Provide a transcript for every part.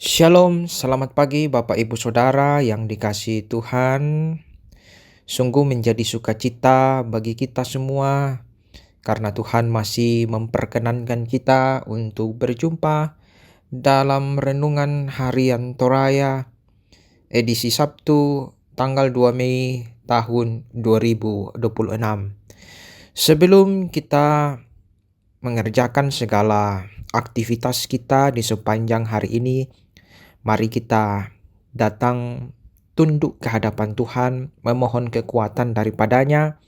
Shalom, selamat pagi Bapak Ibu Saudara yang dikasihi Tuhan. Sungguh menjadi sukacita bagi kita semua karena Tuhan masih memperkenankan kita untuk berjumpa dalam renungan harian Toraya edisi Sabtu tanggal 2 Mei tahun 2026. Sebelum kita mengerjakan segala aktivitas kita di sepanjang hari ini, mari kita datang tunduk ke hadapan Tuhan, memohon kekuatan daripadanya,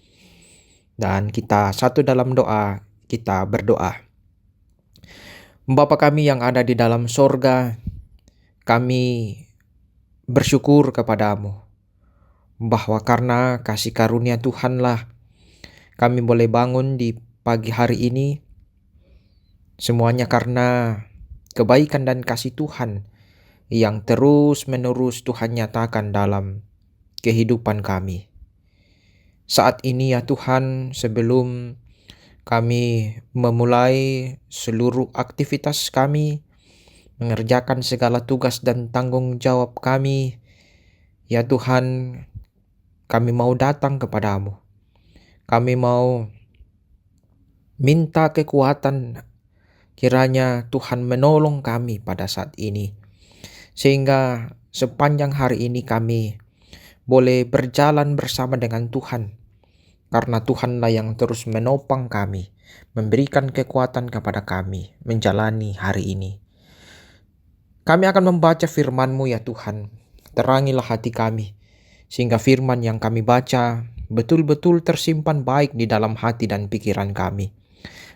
dan kita satu dalam doa, kita berdoa. Bapa kami yang ada di dalam sorga, kami bersyukur kepadamu, bahwa karena kasih karunia Tuhanlah kami boleh bangun di pagi hari ini, semuanya karena kebaikan dan kasih Tuhan yang terus-menerus Tuhan nyatakan dalam kehidupan kami. Saat ini ya Tuhan, sebelum kami memulai seluruh aktivitas kami, mengerjakan segala tugas dan tanggung jawab kami, ya Tuhan, kami mau datang kepadamu. Kami mau minta kekuatan, kiranya Tuhan menolong kami pada saat ini, sehingga sepanjang hari ini kami boleh berjalan bersama dengan Tuhan, karena Tuhanlah yang terus menopang kami, memberikan kekuatan kepada kami menjalani hari ini. Kami akan membaca firman-Mu ya Tuhan, terangilah hati kami, sehingga firman yang kami baca betul-betul tersimpan baik di dalam hati dan pikiran kami,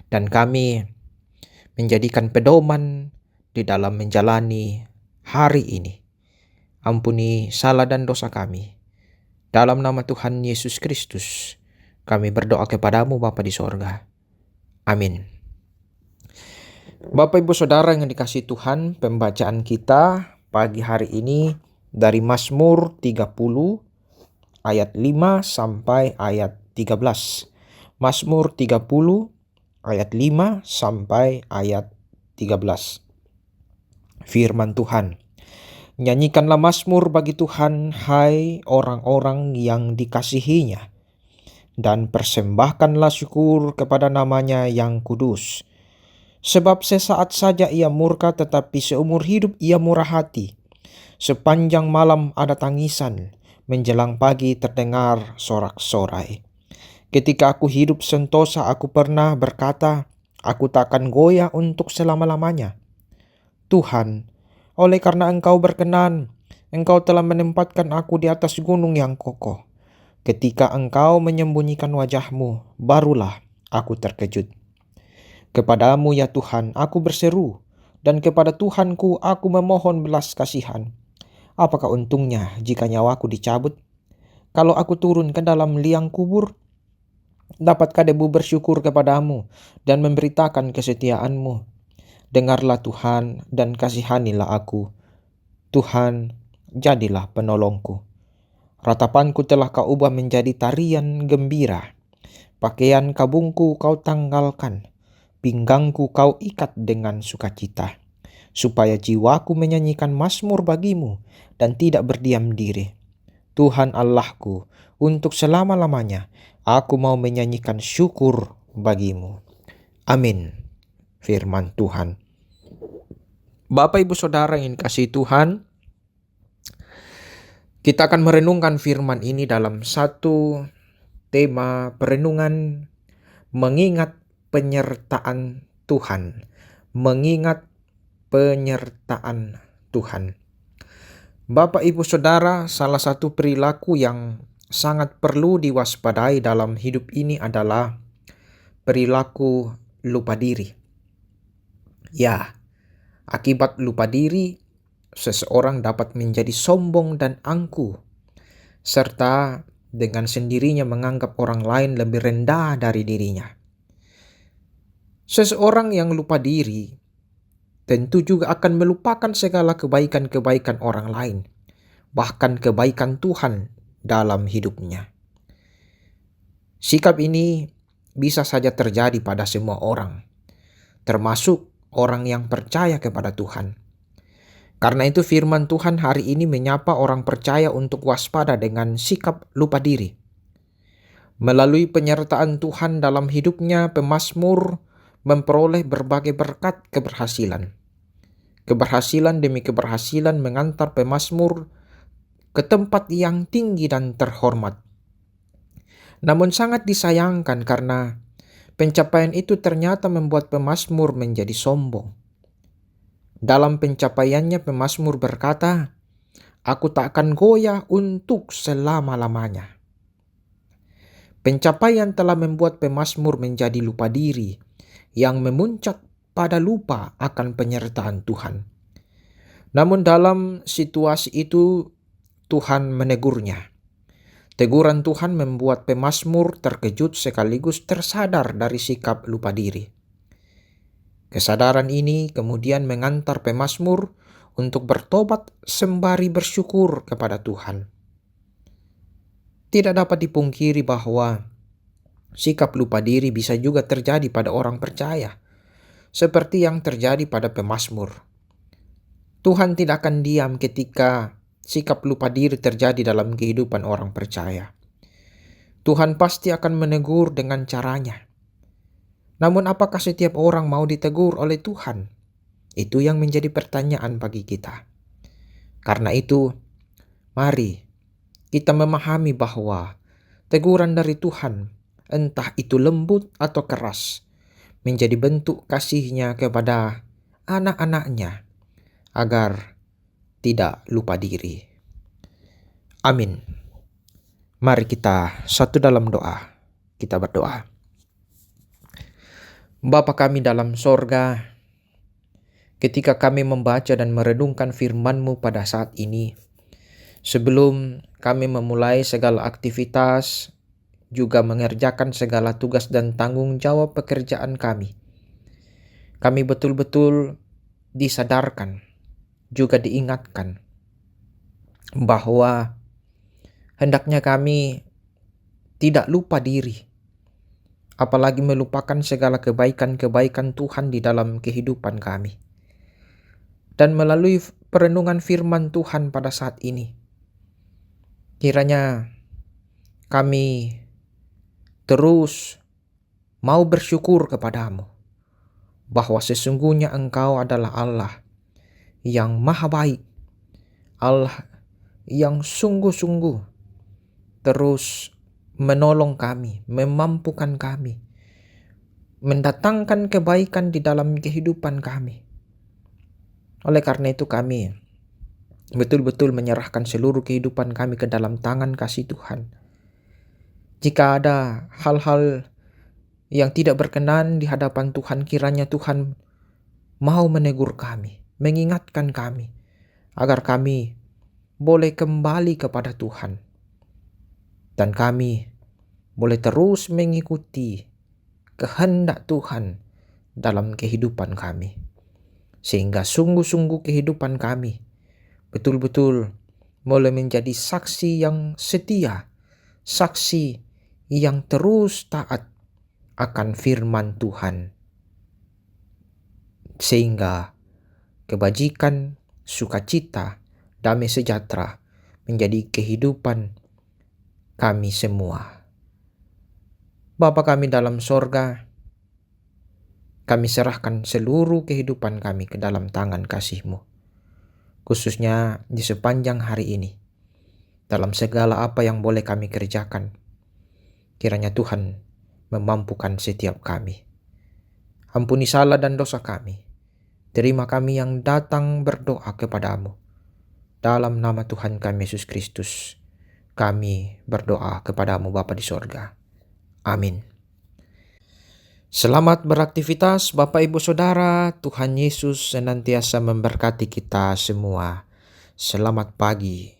dan kami menjadikan pedoman di dalam menjalani hari ini. Ampuni salah dan dosa kami. Dalam nama Tuhan Yesus Kristus, kami berdoa kepadamu Bapa di sorga. Amin. Bapak Ibu Saudara yang dikasihi Tuhan, pembacaan kita pagi hari ini dari Mazmur 30 ayat 5 sampai ayat 13. Mazmur 30 ayat 5 sampai ayat 13. Firman Tuhan. Nyanyikanlah mazmur bagi Tuhan, hai orang-orang yang dikasihinya, dan persembahkanlah syukur kepada namanya yang kudus. Sebab sesaat saja ia murka, tetapi seumur hidup ia murah hati. Sepanjang malam ada tangisan, menjelang pagi terdengar sorak-sorai. Ketika aku hidup sentosa, aku pernah berkata, aku takkan goyah untuk selama-lamanya. Tuhan, oleh karena Engkau berkenan, Engkau telah menempatkan aku di atas gunung yang kokoh. Ketika Engkau menyembunyikan wajah-Mu, barulah aku terkejut. Kepadamu ya Tuhan, aku berseru, dan kepada Tuhanku aku memohon belas kasihan. Apakah untungnya jika nyawaku dicabut? Kalau aku turun ke dalam liang kubur, dapatkah debu bersyukur kepadamu dan memberitakan kesetiaan-Mu? Dengarlah Tuhan dan kasihanilah aku. Tuhan, jadilah penolongku. Ratapanku telah Kau ubah menjadi tarian gembira. Pakaian kabungku Kau tanggalkan. Pinggangku Kau ikat dengan sukacita. Supaya jiwaku menyanyikan mazmur bagi-Mu dan tidak berdiam diri. Tuhan Allahku, untuk selama-lamanya aku mau menyanyikan syukur bagi-Mu. Amin. Firman Tuhan. Bapak Ibu Saudara yang dikasihi Tuhan, kita akan merenungkan firman ini dalam satu tema perenungan mengingat penyertaan Tuhan. Mengingat penyertaan Tuhan. Bapak Ibu Saudara, salah satu perilaku yang sangat perlu diwaspadai dalam hidup ini adalah perilaku lupa diri. Ya, akibat lupa diri, seseorang dapat menjadi sombong dan angkuh, serta dengan sendirinya menganggap orang lain lebih rendah dari dirinya. Seseorang yang lupa diri tentu juga akan melupakan segala kebaikan-kebaikan orang lain, bahkan kebaikan Tuhan dalam hidupnya. Sikap ini bisa saja terjadi pada semua orang, termasuk orang yang percaya kepada Tuhan. Karena itu firman Tuhan hari ini menyapa orang percaya untuk waspada dengan sikap lupa diri. Melalui penyertaan Tuhan dalam hidupnya, pemazmur memperoleh berbagai berkat keberhasilan. Keberhasilan demi keberhasilan mengantar pemazmur ke tempat yang tinggi dan terhormat. Namun sangat disayangkan karena pencapaian itu ternyata membuat pemazmur menjadi sombong. Dalam pencapaiannya pemazmur berkata, "Aku tak akan goyah untuk selama-lamanya." Pencapaian telah membuat pemazmur menjadi lupa diri yang memuncak pada lupa akan penyertaan Tuhan. Namun dalam situasi itu Tuhan menegurnya. Teguran Tuhan membuat pemazmur terkejut sekaligus tersadar dari sikap lupa diri. Kesadaran ini kemudian mengantar pemazmur untuk bertobat sembari bersyukur kepada Tuhan. Tidak dapat dipungkiri bahwa sikap lupa diri bisa juga terjadi pada orang percaya, seperti yang terjadi pada pemazmur. Tuhan tidak akan diam ketika sikap lupa diri terjadi dalam kehidupan orang percaya. Tuhan pasti akan menegur dengan caranya. Namun apakah setiap orang mau ditegur oleh Tuhan? Itu yang menjadi pertanyaan bagi kita. Karena itu, mari kita memahami bahwa teguran dari Tuhan, entah itu lembut atau keras, menjadi bentuk kasih-Nya kepada anak-anak-Nya agar tidak lupa diri. Amin. Mari kita satu dalam doa. Kita berdoa. Bapa kami dalam sorga, ketika kami membaca dan merenungkan firman-Mu pada saat ini, sebelum kami memulai segala aktivitas, juga mengerjakan segala tugas dan tanggung jawab pekerjaan kami betul-betul disadarkan, juga diingatkan bahwa hendaknya kami tidak lupa diri, apalagi melupakan segala kebaikan-kebaikan Tuhan di dalam kehidupan kami. Dan melalui perenungan firman Tuhan pada saat ini, kiranya kami terus mau bersyukur kepadamu, bahwa sesungguhnya Engkau adalah Allah yang maha baik, Allah yang sungguh-sungguh terus menolong kami, memampukan kami, mendatangkan kebaikan di dalam kehidupan kami. Oleh karena itu kami betul-betul menyerahkan seluruh kehidupan kami ke dalam tangan kasih Tuhan. Jika ada hal-hal yang tidak berkenan di hadapan Tuhan, kiranya Tuhan mau menegur kami, mengingatkan kami, agar kami boleh kembali kepada Tuhan. Dan kami boleh terus mengikuti kehendak Tuhan dalam kehidupan kami. Sehingga sungguh-sungguh kehidupan kami betul-betul boleh menjadi saksi yang setia, saksi yang terus taat akan firman Tuhan. Sehingga kebajikan, sukacita, damai sejahtera menjadi kehidupan kami semua. Bapa kami dalam sorga, kami serahkan seluruh kehidupan kami ke dalam tangan kasih-Mu. Khususnya di sepanjang hari ini, dalam segala apa yang boleh kami kerjakan, kiranya Tuhan memampukan setiap kami. Ampuni salah dan dosa kami. Terima kami yang datang berdoa kepadamu. Dalam nama Tuhan kami Yesus Kristus, kami berdoa kepadamu Bapa di sorga. Amin. Selamat beraktivitas Bapak Ibu Saudara. Tuhan Yesus senantiasa memberkati kita semua. Selamat pagi.